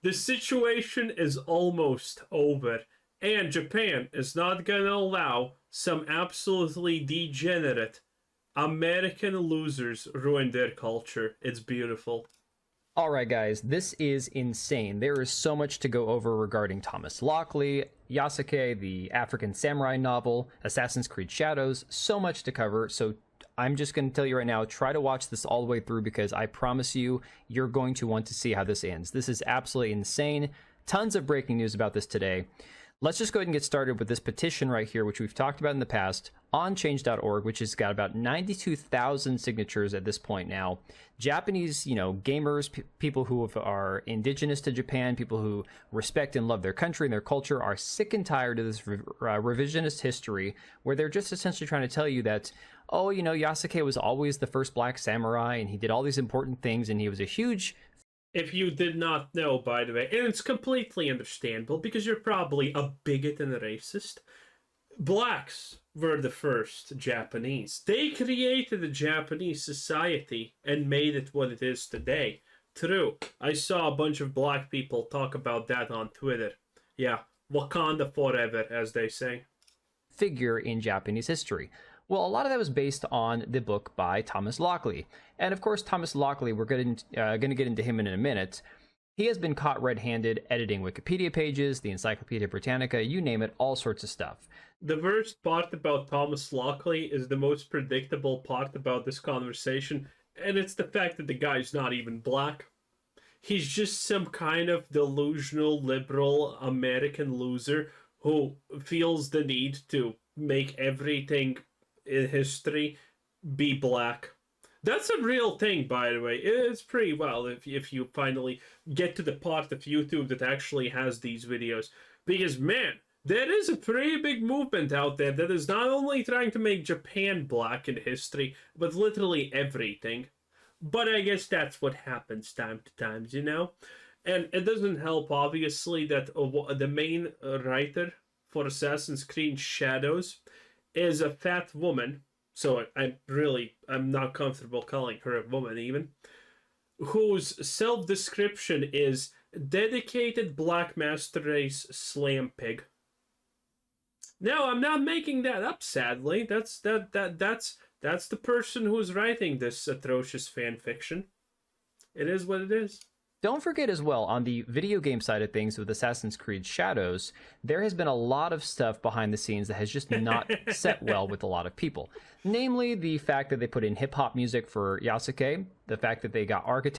The situation is almost over, and Japan is not gonna allow some absolutely degenerate American losers ruin their culture. It's beautiful. All right, guys, this is insane. There is so much to go over regarding Thomas Lockley, Yasuke, the African samurai novel, Assassin's Creed Shadows, so much to cover. So I'm just going to tell you right now, try to watch this all the way through because I promise you, you're going to want to see how this ends. This is absolutely insane. Tons of breaking news about this today. Let's just go ahead and get started with this petition right here, which we've talked about in the past, on change.org, which has got about 92,000 signatures at this point now. Japanese, gamers, people who are indigenous to Japan, people who respect and love their country and their culture are sick and tired of this revisionist history where they're just essentially trying to tell you that, oh, Yasuke was always the first black samurai and he did all these important things and he was a huge... If you did not know, by the way, and it's completely understandable because you're probably a bigot and a racist, blacks were the first Japanese. They created a Japanese society and made it what it is today. True. I saw a bunch of black people talk about that on Twitter. Yeah, Wakanda forever, as they say. Figure in Japanese history. Well, a lot of that was based on the book by Thomas Lockley. And of course, Thomas Lockley, we're going to get into him in a minute. He has been caught red-handed editing Wikipedia pages, the Encyclopedia Britannica, you name it, all sorts of stuff. The worst part about Thomas Lockley is the most predictable part about this conversation, and it's the fact that the guy's not even black. He's just some kind of delusional liberal American loser who feels the need to make everything in history be black. That's a real thing, by the way. It's pretty well if you finally get to the part of YouTube that actually has these videos. Because, man, there is a pretty big movement out there that is not only trying to make Japan black in history, but literally everything. But I guess that's what happens time to time, And it doesn't help, obviously, that the main writer for Assassin's Creed Shadows is a fat woman, so I'm not comfortable calling her a woman even, whose self-description is dedicated black master race slam pig. No, I'm not making that up, sadly. That's the person who's writing this atrocious fan fiction. It is what it is. Don't forget as well, on the video game side of things with Assassin's Creed Shadows, there has been a lot of stuff behind the scenes that has just not set well with a lot of people. Namely, the fact that they put in hip-hop music for Yasuke, the fact that they got architects...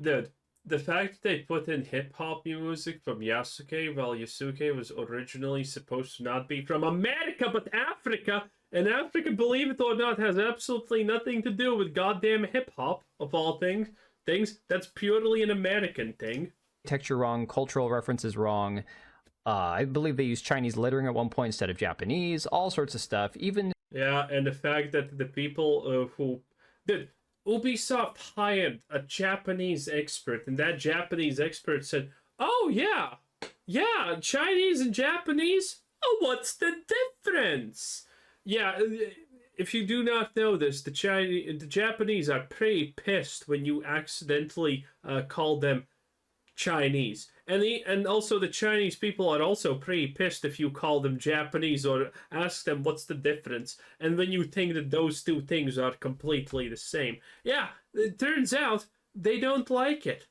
Dude, the fact that they put in hip-hop music from Yasuke while Yasuke was originally supposed to not be from America but Africa, and Africa, believe it or not, has absolutely nothing to do with goddamn hip-hop, of all things, that's purely an American thing. Architecture wrong, cultural references wrong. I believe they used Chinese lettering at one point instead of Japanese, all sorts of stuff. Even... Yeah, and the fact that the people Ubisoft hired a Japanese expert, and that Japanese expert said, oh yeah, Chinese and Japanese? Oh, what's the difference? Yeah, if you do not know this, the Japanese are pretty pissed when you accidentally call them Chinese. And also the Chinese people are also pretty pissed if you call them Japanese or ask them what's the difference. And when you think that those two things are completely the same. Yeah, it turns out they don't like it.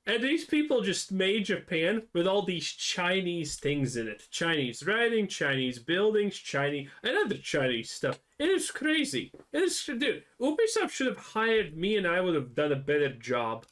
And these people just made Japan with all these Chinese things in it. Chinese writing, Chinese buildings, Chinese, and other Chinese stuff. It is crazy. Dude, Ubisoft should have hired me and I would have done a better job.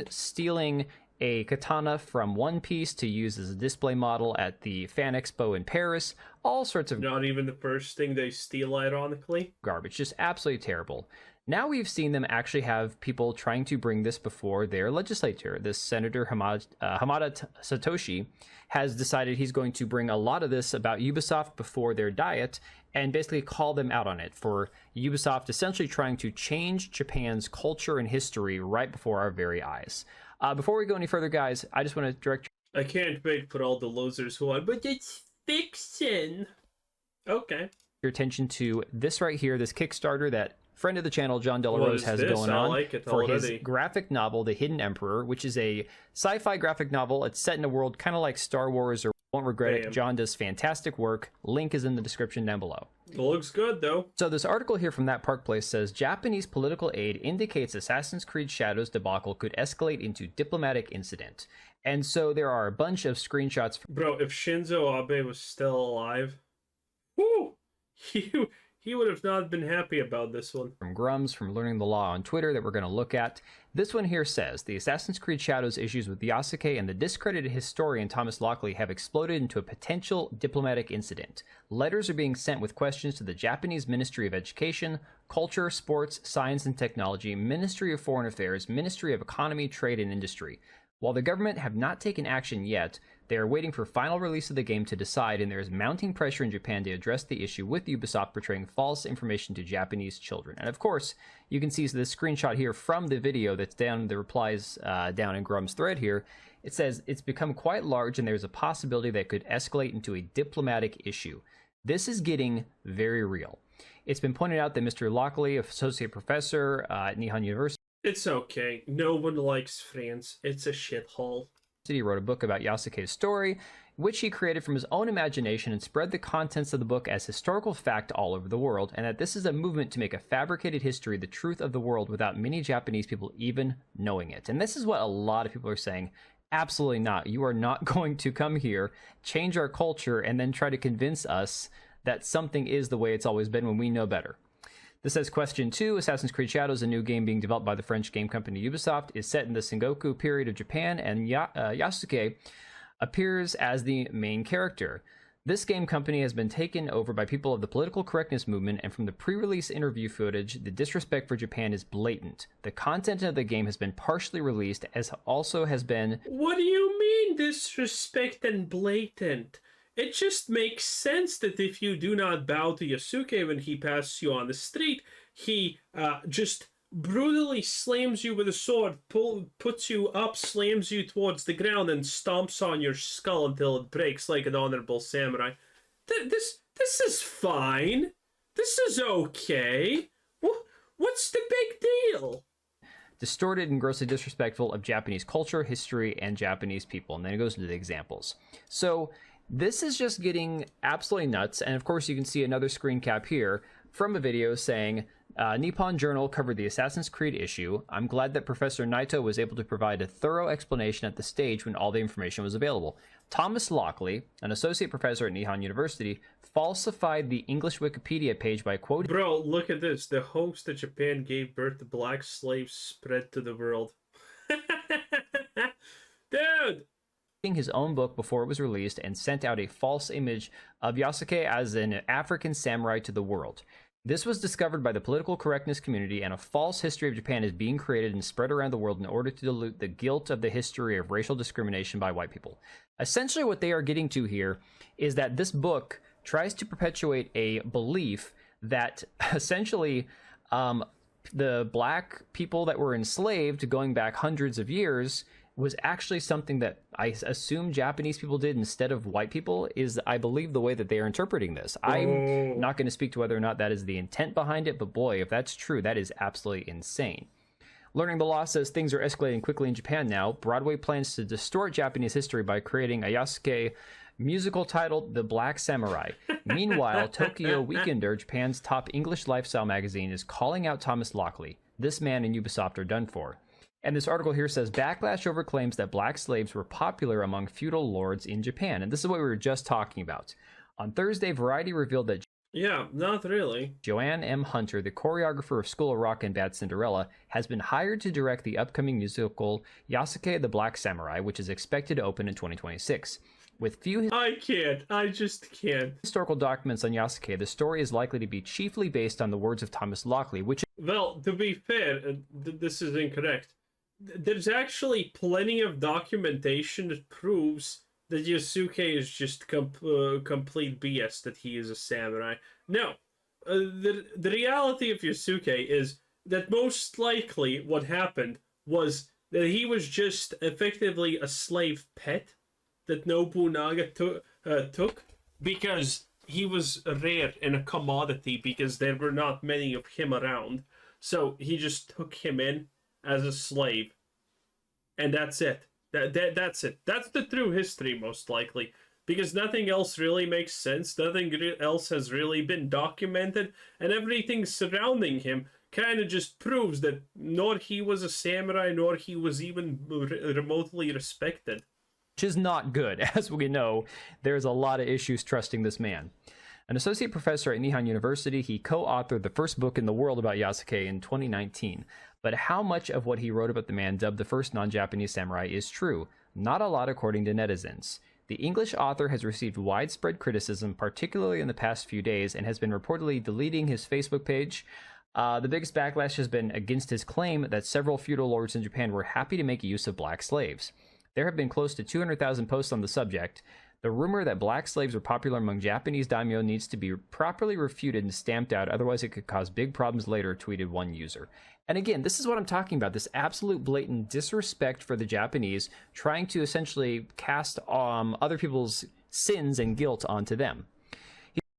Stealing a katana from One Piece to use as a display model at the Fan Expo in Paris. All sorts of... Not even the first thing they steal, ironically. Garbage. Just absolutely terrible. Now we've seen them actually have people trying to bring this before their legislature. This Senator Hamada Satoshi has decided he's going to bring a lot of this about Ubisoft before their diet and basically call them out on it for Ubisoft essentially trying to change Japan's culture and history right before our very eyes. Before we go any further, guys, I just want to direct... I can't wait for all the losers who are, but it's fiction. Okay. Your attention to this right here, this Kickstarter that friend of the channel, John What Delarose, is has this? going I on like it for his already. graphic novel, The Hidden Emperor, which is a sci-fi graphic novel. It's set in a world kind of like Star Wars or Won't Regret It. Damn. John does fantastic work. Link is in the description down below. It looks good, though. So this article here from That Park Place says, Japanese political aid indicates Assassin's Creed Shadows debacle could escalate into diplomatic incident. And so there are a bunch of screenshots. Bro, if Shinzo Abe was still alive, whoo, he would have not been happy about this one. From Grums, from Learning the Law on Twitter that we're going to look at. This one here says, the Assassin's Creed Shadows issues with Yasuke and the discredited historian Thomas Lockley have exploded into a potential diplomatic incident. Letters are being sent with questions to the Japanese Ministry of Education, Culture, Sports, Science and Technology, Ministry of Foreign Affairs, Ministry of Economy, Trade and Industry. While the government have not taken action yet, they are waiting for final release of the game to decide, and there is mounting pressure in Japan to address the issue with Ubisoft portraying false information to Japanese children. And of course, you can see this screenshot here from the video that's down, the replies down in Grum's thread here. It says, it's become quite large and there's a possibility that it could escalate into a diplomatic issue. This is getting very real. It's been pointed out that Mr. Lockley, associate professor at Nihon University, It's okay. No one likes France. It's a shithole. He wrote a book about Yasuke's story, which he created from his own imagination and spread the contents of the book as historical fact all over the world, and that this is a movement to make a fabricated history the truth of the world without many Japanese people even knowing it. And this is what a lot of people are saying. Absolutely not. You are not going to come here, change our culture, and then try to convince us that something is the way it's always been when we know better. This says, question 2, Assassin's Creed Shadows, a new game being developed by the French game company Ubisoft, is set in the Sengoku period of Japan, and Yasuke appears as the main character. This game company has been taken over by people of the political correctness movement, and from the pre-release interview footage, the disrespect for Japan is blatant. The content of the game has been partially released, as also has been... What do you mean disrespect and blatant? It just makes sense that if you do not bow to Yasuke when he passes you on the street, he just brutally slams you with a sword, puts you up, slams you towards the ground, and stomps on your skull until it breaks like an honorable samurai. This is fine. This is okay. What's the big deal? Distorted and grossly disrespectful of Japanese culture, history, and Japanese people. And then it goes into the examples. So... this is just getting absolutely nuts, and of course you can see another screen cap here from a video saying, Nippon Journal covered the Assassin's Creed issue. I'm glad that Professor Naito was able to provide a thorough explanation at the stage when all the information was available. Thomas Lockley, an associate professor at Nihon University, falsified the English Wikipedia page by quoting... Bro, look at this. The hoax that Japan gave birth to black slaves spread to the world. Dude! his own book before it was released and sent out a false image of Yasuke as an African samurai to the world. This was discovered by the political correctness community, and a false history of Japan is being created and spread around the world in order to dilute the guilt of the history of racial discrimination by white people. Essentially what they are getting to here is that this book tries to perpetuate a belief that essentially the black people that were enslaved going back hundreds of years was actually something that I assume Japanese people did instead of white people, is, I believe, the way that they are interpreting this. I'm not going to speak to whether or not that is the intent behind it, but boy, if that's true, that is absolutely insane. Learning the Law says things are escalating quickly in Japan now. Broadway plans to distort Japanese history by creating a Yasuke musical titled The Black Samurai. Meanwhile, Tokyo Weekender, Japan's top English lifestyle magazine, is calling out Thomas Lockley. This man and Ubisoft are done for. And this article here says, backlash over claims that black slaves were popular among feudal lords in Japan. And this is what we were just talking about. On Thursday, Variety revealed that yeah, not really. Joanne M. Hunter, the choreographer of School of Rock and Bad Cinderella, has been hired to direct the upcoming musical Yasuke the Black Samurai, which is expected to open in 2026. With few I just can't. historical documents on Yasuke, the story is likely to be chiefly based on the words of Thomas Lockley, which... Well, to be fair, this is incorrect. There's actually plenty of documentation that proves that Yasuke is just complete BS, that he is a samurai. No, the reality of Yasuke is that most likely what happened was that he was just effectively a slave pet that Nobunaga took because he was rare and a commodity because there were not many of him around. So he just took him in as a slave, and that's it. That's it. That's the true history, most likely, because nothing else really makes sense. Nothing else has really been documented, and everything surrounding him kind of just proves that nor he was a samurai, nor he was even remotely respected. Which is not good. As we know, there's a lot of issues trusting this man. An associate professor at Nihon University, he co-authored the first book in the world about Yasuke in 2019. But how much of what he wrote about the man dubbed the first non-Japanese samurai is true? Not a lot, according to netizens. The English author has received widespread criticism, particularly in the past few days, and has been reportedly deleting his Facebook page. The biggest backlash has been against his claim that several feudal lords in Japan were happy to make use of black slaves. There have been close to 200,000 posts on the subject. The rumor that black slaves were popular among Japanese daimyo needs to be properly refuted and stamped out, otherwise it could cause big problems later, tweeted one user. And again, this is what I'm talking about, this absolute blatant disrespect for the Japanese, trying to essentially cast other people's sins and guilt onto them.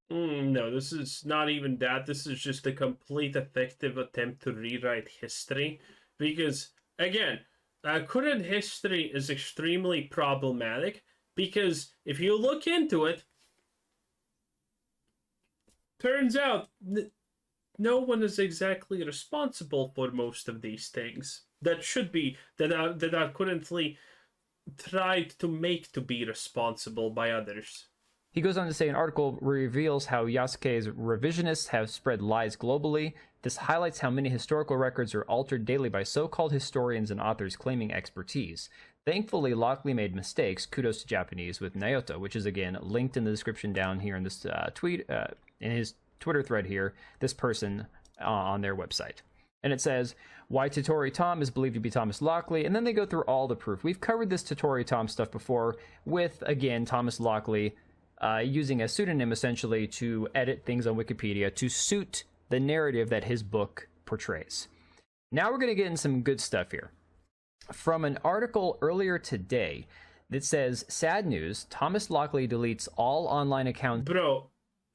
No, this is not even that. This is just a complete effective attempt to rewrite history. Because, again, current history is extremely problematic. Because if you look into it, turns out no one is exactly responsible for most of these things that are currently tried to make to be responsible by others. He goes on to say an article reveals how Yasuke's revisionists have spread lies globally. This highlights how many historical records are altered daily by so-called historians and authors claiming expertise. Thankfully, Lockley made mistakes, kudos to Japanese, with Naoto, which is again linked in the description down here in this tweet, in his Twitter thread here, this person on their website. And it says, why Totori Tom is believed to be Thomas Lockley, and then they go through all the proof. We've covered this Totori Tom stuff before with, again, Thomas Lockley using a pseudonym essentially to edit things on Wikipedia to suit the narrative that his book portrays. Now we're going to get in some good stuff here. From an article earlier today that says, sad news, Thomas Lockley deletes all online accounts. Bro,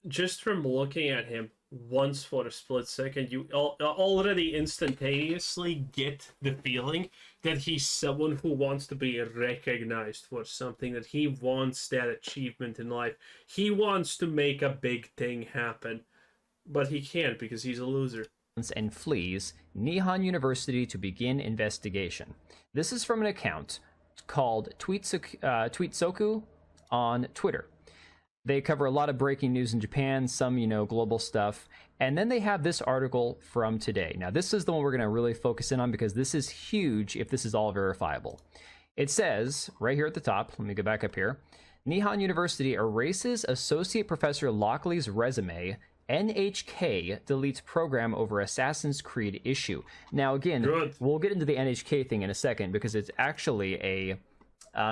just from looking at him once for a split second, you already instantaneously get the feeling that he's someone who wants to be recognized for something, that he wants that achievement in life. He wants to make a big thing happen, but he can't because he's a loser. And flees Nihon University to begin investigation. This is from an account called Tweetsoku on Twitter. They cover a lot of breaking news in Japan, some, global stuff. And then they have this article from today. Now, this is the one we're going to really focus in on because this is huge if this is all verifiable. It says, right here at the top, let me go back up here, Nihon University erases Associate Professor Lockley's resume. NHK deletes program over Assassin's Creed issue. Now, again, we'll get into the NHK thing in a second because it's actually a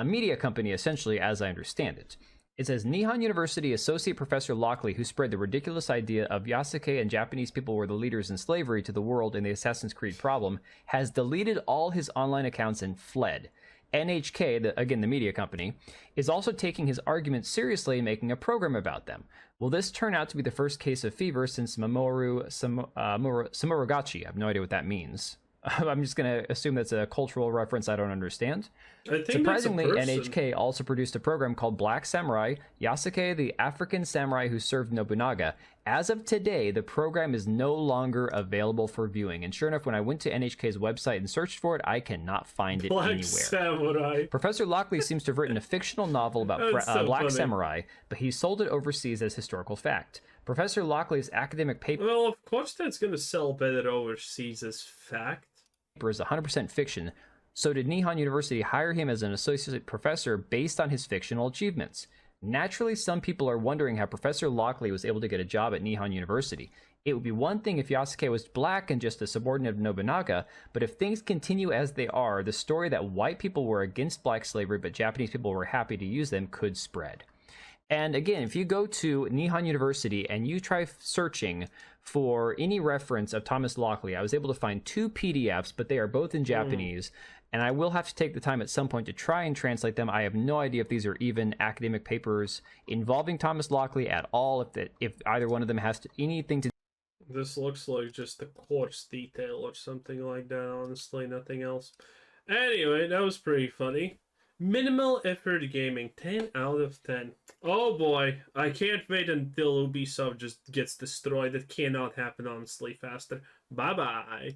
media company, essentially, as I understand it. It says, Nihon University Associate Professor Lockley, who spread the ridiculous idea of Yasuke and Japanese people were the leaders in slavery to the world in the Assassin's Creed problem, has deleted all his online accounts and fled. NHK, again the media company, is also taking his arguments seriously and making a program about them. Will this turn out to be the first case of fever since Mamoru Samuragachi? I have no idea what that means. I'm just going to assume that's a cultural reference I don't understand. Surprisingly, NHK also produced a program called Black Samurai, Yasuke, the African samurai who served Nobunaga. As of today, the program is no longer available for viewing. And sure enough, when I went to NHK's website and searched for it, I cannot find it anywhere. Samurai. Professor Lockley seems to have written a fictional novel about Black Samurai, but he sold it overseas as historical fact. Professor Lockley's academic paper... Well, of course that's going to sell better overseas as fact. ...is 100% fiction. So did Nihon University hire him as an associate professor based on his fictional achievements? Naturally, some people are wondering how Professor Lockley was able to get a job at Nihon University. It would be one thing if Yasuke was black and just a subordinate of Nobunaga, but if things continue as they are, the story that white people were against black slavery but Japanese people were happy to use them could spread. And again, if you go to Nihon University and you try searching for any reference of Thomas Lockley, I was able to find 2 PDFs, but they are both in Japanese. And I will have to take the time at some point to try and translate them. I have no idea if these are even academic papers involving Thomas Lockley at all, if either one of them has anything to This looks like just a coarse detail or something like that, honestly, nothing else. Anyway, that was pretty funny. Minimal effort gaming, 10 out of 10. Oh boy, I can't wait until Ubisoft just gets destroyed. It cannot happen, honestly, faster. Bye bye.